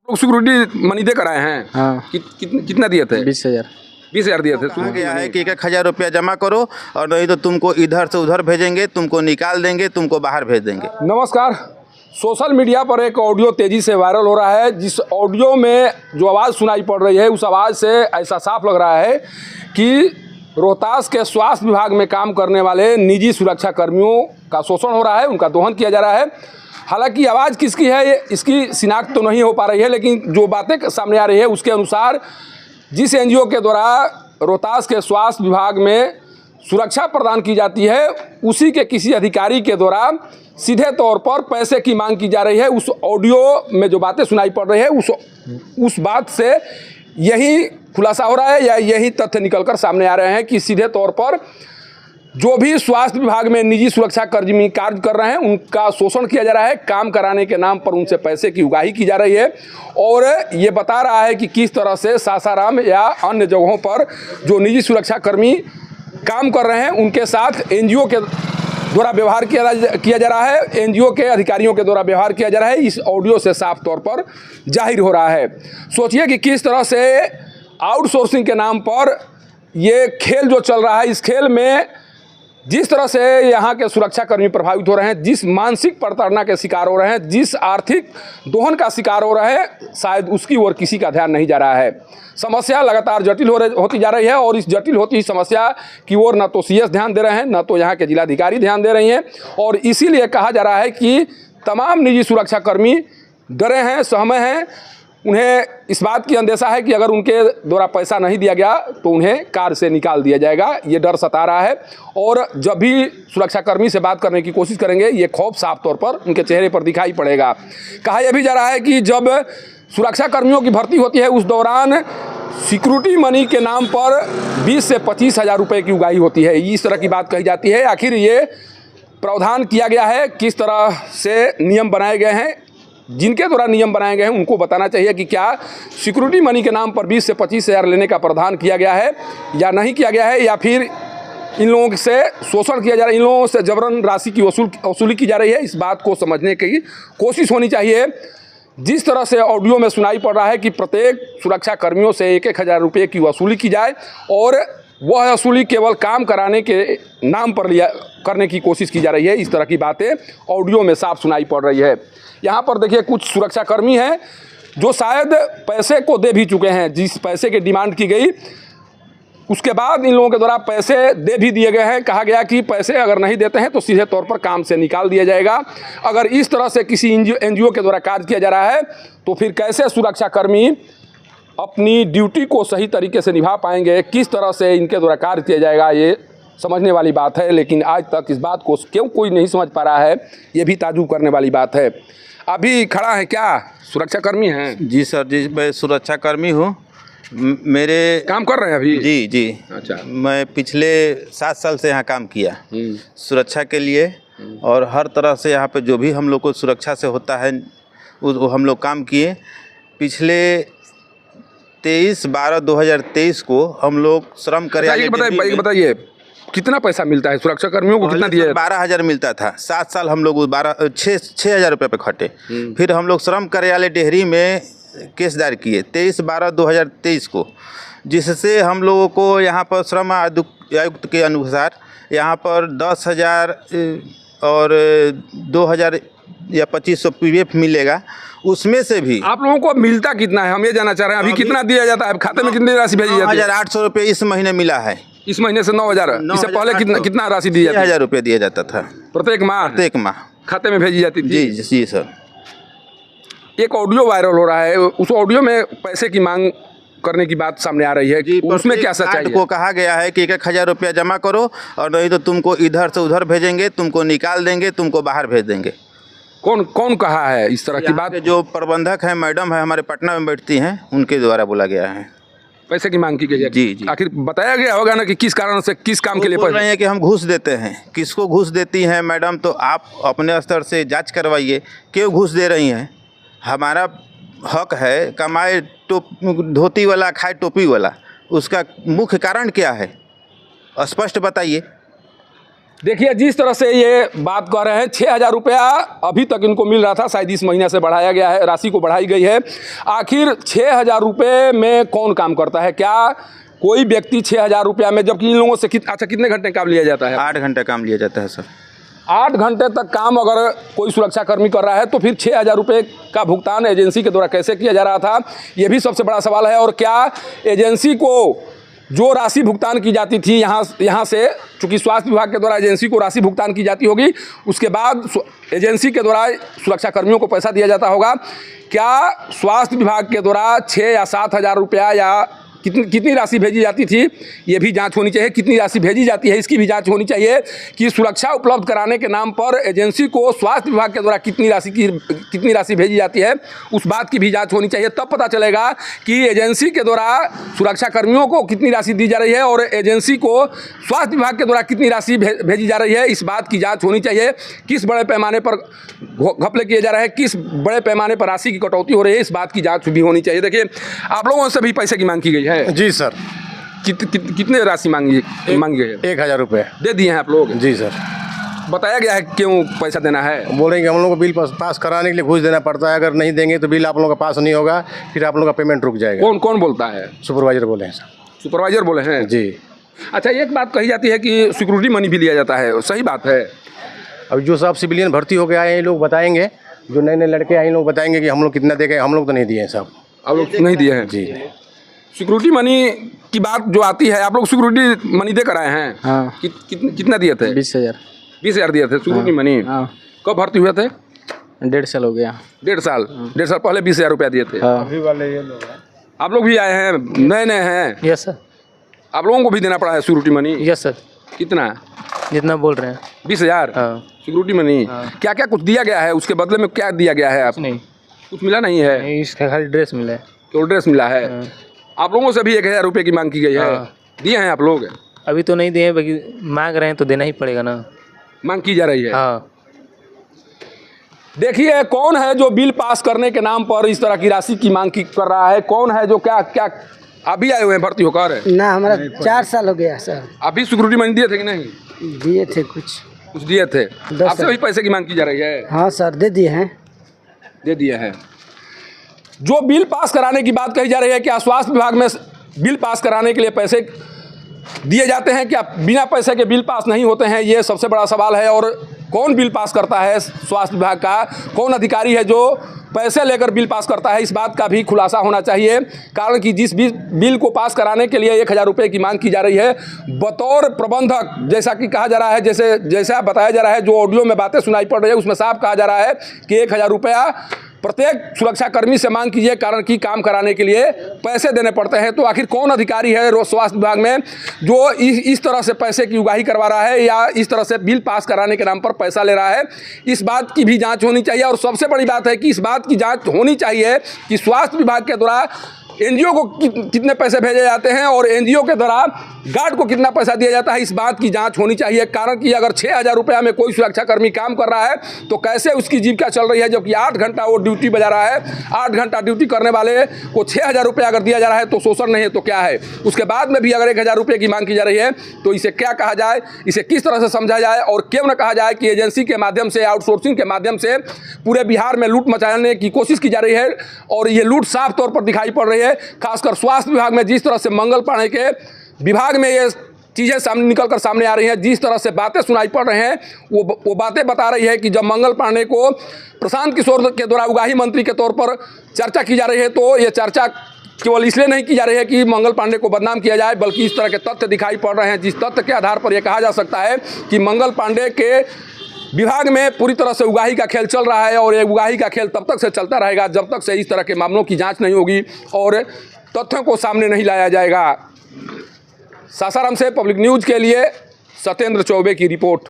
लोग security money देकर आए हैं। हाँ। कितना दिए थे? 20,000। 20,000 दिए थे। कहा गया है कि 1,000 रुपया जमा करो और नहीं तो तुमको इधर से उधर भेजेंगे, तुमको निकाल देंगे, तुमको बाहर भेज देंगे। नमस्कार। सोशल मीडिया पर एक ऑडियो तेज़ी से वायरल हो रहा है। जिस ऑडियो में जो आवाज़ सुनाई पड़ रही है उस आवाज़ से ऐसा साफ लग रहा है कि रोहतास के स्वास्थ्य विभाग में काम करने वाले निजी सुरक्षा कर्मियों का शोषण हो रहा है, उनका दोहन किया जा रहा है। हालांकि आवाज़ किसकी है ये इसकी शिनाख्त तो नहीं हो पा रही है, लेकिन जो बातें सामने आ रही है उसके अनुसार जिस एनजीओ के द्वारा रोहतास के स्वास्थ्य विभाग में सुरक्षा प्रदान की जाती है उसी के किसी अधिकारी के द्वारा सीधे तौर पर पैसे की मांग की जा रही है। उस ऑडियो में जो बातें सुनाई पड़ रही है उस बात से यही खुलासा हो रहा है या यही तथ्य निकलकर सामने आ रहे हैं कि सीधे तौर पर जो भी स्वास्थ्य विभाग में निजी सुरक्षा कर्मी कार्य कर रहे हैं उनका शोषण किया जा रहा है। काम कराने के नाम पर उनसे पैसे की उगाही की जा रही है और ये बता रहा है कि किस तरह से सासाराम या अन्य जगहों पर जो निजी सुरक्षा कर्मी काम कर रहे हैं उनके साथ एनजीओ के द्वारा व्यवहार किया जा रहा है, एनजीओ के अधिकारियों के द्वारा व्यवहार किया जा रहा है। इस ऑडियो से साफ तौर पर जाहिर हो रहा है। सोचिए कि किस तरह से आउटसोर्सिंग के नाम पर ये खेल जो चल रहा है, इस खेल में जिस तरह से यहाँ के सुरक्षाकर्मी प्रभावित हो रहे हैं, जिस मानसिक प्रताड़ना के शिकार हो रहे हैं, जिस आर्थिक दोहन का शिकार हो रहे हैं, शायद उसकी ओर किसी का ध्यान नहीं जा रहा है। समस्या लगातार जटिल होती जा रही है और इस जटिल होती समस्या की ओर न तो सीएस ध्यान दे रहे हैं, न तो यहाँ के जिलाधिकारी ध्यान दे रही हैं और इसीलिए कहा जा रहा है कि तमाम निजी सुरक्षाकर्मी डरे हैं, सहमे हैं। उन्हें इस बात की अंदेशा है कि अगर उनके द्वारा पैसा नहीं दिया गया तो उन्हें कार्य से निकाल दिया जाएगा। ये डर सता रहा है और जब भी सुरक्षाकर्मी से बात करने की कोशिश करेंगे ये खौफ साफ तौर पर उनके चेहरे पर दिखाई पड़ेगा। कहा यह भी जा रहा है कि जब सुरक्षाकर्मियों की भर्ती होती है उस दौरान सिक्योरिटी मनी के नाम पर 20 से 25,000 रुपये की उगाही होती है। इस तरह की बात कही जाती है। आखिर ये प्रावधान किया गया है, किस तरह से नियम बनाए गए हैं, जिनके द्वारा नियम बनाए गए हैं उनको बताना चाहिए कि क्या सिक्योरिटी मनी के नाम पर 20 से 25,000 लेने का प्रावधान किया गया है या नहीं किया गया है, या फिर इन लोगों से शोषण किया जा रहा है, इन लोगों से जबरन राशि की वसूली की जा रही है। इस बात को समझने की कोशिश होनी चाहिए। जिस तरह से ऑडियो में सुनाई पड़ रहा है कि प्रत्येक सुरक्षा कर्मियों से 1,000 रुपये की वसूली की जाए और वह वसूली केवल काम कराने के नाम पर करने की कोशिश की जा रही है। इस तरह की बातें ऑडियो में साफ सुनाई पड़ रही है। यहाँ पर देखिए कुछ सुरक्षाकर्मी हैं जो शायद पैसे को दे भी चुके हैं। जिस पैसे की डिमांड की गई उसके बाद इन लोगों के द्वारा पैसे दे भी दिए गए हैं। कहा गया कि पैसे अगर नहीं देते हैं तो सीधे तौर पर काम से निकाल दिया जाएगा। अगर इस तरह से किसी एनजीओ के द्वारा कार्य किया जा रहा है तो फिर कैसे सुरक्षाकर्मी अपनी ड्यूटी को सही तरीके से निभा पाएंगे, किस तरह से इनके द्वारा कार्य किया जाएगा, ये समझने वाली बात है। लेकिन आज तक इस बात को क्यों कोई नहीं समझ पा रहा है, ये भी ताज्जुब करने वाली बात है। अभी खड़ा है क्या सुरक्षाकर्मी हैं? जी सर, जी मैं सुरक्षाकर्मी हूँ। मेरे काम कर रहे हैं अभी? जी जी। अच्छा। मैं पिछले 7 साल से यहाँ काम किया सुरक्षा के लिए और हर तरह से यहाँ पे जो भी हम लोग को सुरक्षा से होता है वो हम लोग काम किए। पिछले 23/12/2023 को हम लोग श्रम कार्यालय। बताइए कितना पैसा मिलता है सुरक्षा कर्मियों को? कितना दिया? 12,000 मिलता था। 7 साल हम लोग 6,000 रुपये पे खटे। फिर हम लोग श्रम कार्यालय डेहरी में केस दायर किए 23/12/2023 को, जिससे हम लोगों को यहाँ पर श्रम आयुक्त के अनुसार यहाँ पर 10,000 और 2,000 या 2,500 पीएफ मिलेगा। उसमें से भी आप लोगों को मिलता कितना है, हम ये जानना चाह रहे हैं। अभी कितना दिया जाता है? खाते में कितनी राशि भेजी जाती है? 9,800 रुपये इस महीने मिला है। इस महीने से 9,000। इससे पहले कितना राशि दी जाती है? 6,000 रुपये दिया जाता था प्रत्येक माह खाते में भेजी जाती थी। जी जी सर। एक ऑडियो वायरल हो रहा है, उस ऑडियो में पैसे की मांग करने की बात सामने आ रही है कि उसमें क्या सच्चाई है? को कहा गया है कि 1,000 रुपया जमा करो और नहीं तो तुमको इधर से उधर भेजेंगे, तुमको निकाल देंगे, तुमको बाहर भेज देंगे। कौन कहा है इस तरह की बात? जो प्रबंधक है, मैडम है, हमारे पटना में बैठती हैं, उनके द्वारा बोला गया है। पैसे की मांग की गई है? जी जी। आखिर बताया गया होगा ना कि किस कारण से, किस काम के लिए बोल रहे हैं कि हम घूस देते हैं। किसको घूस देती हैं मैडम, तो आप अपने स्तर से जांच करवाइए क्यों घूस दे रही हैं। हमारा हक है, कमाए धोती वाला खाए टोपी वाला, उसका मुख्य कारण क्या है स्पष्ट बताइए। देखिए, जिस तरह से ये बात कर रहे हैं, 6,000 रुपया अभी तक इनको मिल रहा था, शायद इस महीने से बढ़ाया गया है, राशि को बढ़ाई गई है। आखिर 6,000 रुपये में कौन काम करता है? क्या कोई व्यक्ति 6,000 रुपया में, जबकि इन लोगों से कितने घंटे काम लिया जाता है? 8 घंटे काम लिया जाता है सर। 8 घंटे तक काम अगर कोई सुरक्षाकर्मी कर रहा है तो फिर 6,000 रुपये का भुगतान एजेंसी के द्वारा कैसे किया जा रहा था, ये भी सबसे बड़ा सवाल है। और क्या एजेंसी को जो राशि भुगतान की जाती थी यहाँ से, चूँकि स्वास्थ्य विभाग के द्वारा एजेंसी को राशि भुगतान की जाती होगी, उसके बाद एजेंसी के द्वारा सुरक्षाकर्मियों को पैसा दिया जाता होगा, क्या स्वास्थ्य विभाग के द्वारा 6 या 7,000 रुपया या कितनी राशि भेजी जाती थी, ये भी जांच होनी चाहिए। कितनी राशि भेजी जाती है, इसकी भी जांच होनी चाहिए कि सुरक्षा उपलब्ध कराने के नाम पर एजेंसी को स्वास्थ्य विभाग के द्वारा कितनी राशि भेजी जाती है, उस बात की भी जांच होनी चाहिए। तब पता चलेगा कि एजेंसी के द्वारा सुरक्षा कर्मियों को कितनी राशि दी जा रही है और एजेंसी को स्वास्थ्य विभाग के द्वारा कितनी राशि भेजी जा रही है। इस बात की जाँच होनी चाहिए। किस बड़े पैमाने पर घपले किए जा रहे हैं, किस बड़े पैमाने पर राशि की कटौती हो रही है, इस बात की जाँच भी होनी चाहिए। देखिए, आप लोगों से भी पैसे की मांग की गई है। जी सर। कितने राशि मांगी गई है? 1,000 रुपये दे दिए हैं आप लोग? जी सर। बताया गया है क्यों पैसा देना है? बोल रहे हैं कि हम लोग को बिल पास कराने के लिए घूस देना पड़ता है, अगर नहीं देंगे तो बिल आप लोगों का पास नहीं होगा, फिर आप लोगों का पेमेंट रुक जाएगा। कौन कौन बोलता है? सुपरवाइजर बोले हैं सर। सुपरवाइजर बोले हैं जी। अच्छा, एक बात कही जाती है कि सिक्योरिटी मनी भी लिया जाता है, सही बात है? अब जो सब सिविलियन भर्ती होकर आए हैं लोग बताएंगे, जो नए नए लड़के आए लोग बताएंगे कि हम लोग कितना दे गए। हम लोग तो नहीं दिए हैं साहब। आप लोग नहीं दिए हैं? जी। सिक्योरिटी मनी की बात जो आती है, आप लोग सिक्योरिटी मनी दे कर आए हैं? हाँ। कितना दिए थे? 20,000। 20,000 दिए थे सिक्योरिटी मनी? हाँ। कब भर्ती हुए थे? 1.5 साल हो गया। 1.5 साल? 1.5 साल पहले 20,000 रुपया दिए थे? हाँ। अभी वाले ये लोग हैं। आप लोग भी आए हैं, नए नए हैं? Yes sir. आप लोगों को भी देना पड़ा है सिक्योरिटी मनी? Yes sir. कितना? जितना बोल रहे हैं। 20,000 हाँ। Security money? क्या क्या कुछ दिया गया है, उसके बदले में क्या दिया गया है? आप नहीं, कुछ मिला नहीं है? नहीं, इसका खाली ड्रेस मिला है। केवल ड्रेस मिला है? आप लोगों से भी 1,000 रुपये की मांग की गई है? दिए हैं आप लोग? अभी तो नहीं दिए, बाकी मांग रहे हैं तो देना ही पड़ेगा ना। मांग की जा रही है? हाँ। देखिए, कौन है जो बिल पास करने के नाम पर इस तरह की राशि की मांग कर रहा है? कौन है जो क्या क्या अभी आए हुए हैं भर्ती होकर? ना, हमारा 4 साल हो गया सर। अभी सिक्योरिटी मनी दिए थे कि नहीं? दिए थे कुछ दिए थे। 10 आपसे भी पैसे की मांग की जा रही है? हाँ सर, दे दिए हैं। दे दिए हैं। जो बिल पास कराने की बात कही जा रही है, क्या स्वास्थ्य विभाग में बिल पास कराने के लिए पैसे दिए जाते हैं? क्या बिना पैसे के बिल पास नहीं होते हैं? ये सबसे बड़ा सवाल है। और कौन बिल पास करता है स्वास्थ्य विभाग का? कौन अधिकारी है जो पैसे लेकर बिल पास करता है? इस बात का भी खुलासा होना चाहिए। कारण कि जिस बिल को पास कराने के लिए 1,000 रुपये की मांग की जा रही है, बतौर प्रबंधक, जैसा कि कहा जा रहा है, जैसा बताया जा रहा है, जो ऑडियो में बातें सुनाई पड़ रही है, उसमें साफ कहा जा रहा है कि 1,000 रुपया प्रत्येक सुरक्षाकर्मी से मांग कीजिए, कारण कि काम कराने के लिए पैसे देने पड़ते हैं। तो आखिर कौन अधिकारी है स्वास्थ्य विभाग में जो इस तरह से पैसे की उगाही करवा रहा है या इस तरह से बिल पास कराने के नाम पर पैसा ले रहा है? इस बात की भी जांच होनी चाहिए। और सबसे बड़ी बात है कि इस बात की जांच होनी चाहिए कि स्वास्थ्य विभाग के द्वारा एनजीओ को कितने पैसे भेजे जाते हैं और एनजीओ के द्वारा गार्ड को कितना पैसा दिया जाता है, इस बात की जांच होनी चाहिए। कारण कि अगर 6,000 रुपया में कोई सुरक्षाकर्मी काम कर रहा है तो कैसे उसकी जीविका चल रही है, जबकि 8 घंटा वो ड्यूटी बजा रहा है। 8 घंटा ड्यूटी करने वाले को 6,000 रुपया अगर दिया जा रहा है तो शोषण नहीं है तो क्या है? उसके बाद में भी अगर 1,000 रुपये की मांग की जा रही है तो इसे क्या कहा जाए, इसे किस तरह से समझा जाए? और क्यों न कहा जाए कि एजेंसी के माध्यम से, आउटसोर्सिंग के माध्यम से पूरे बिहार में लूट मचाने की कोशिश की जा रही है और ये लूट साफ तौर पर दिखाई पड़ रही है। खासकर स्वास्थ्य विभाग में जिस तरह से मंगल पांडे के विभाग में ये चीज़ें सामने आ रही हैं, जिस तरह से बातें सुनाई पड़ रही हैं, वो बातें बता रही है कि जब मंगल पांडे को प्रशांत किशोर के द्वारा उगाही मंत्री के तौर पर चर्चा की जा रही है तो ये चर्चा केवल इसलिए नहीं की जा रही है कि मंगल पांडे को बदनाम किया जाए, बल्कि इस तरह के तथ्य दिखाई पड़ रहे हैं जिस तथ्य के आधार पर यह कहा जा सकता है कि मंगल पांडे के विभाग में पूरी तरह से उगाही का खेल चल रहा है। और ये उगाही का खेल तब तक से चलता रहेगा जब तक से इस तरह के मामलों की जांच नहीं होगी और तथ्यों को सामने नहीं लाया जाएगा। सासाराम से पब्लिक न्यूज़ के लिए सत्येंद्र चौबे की रिपोर्ट।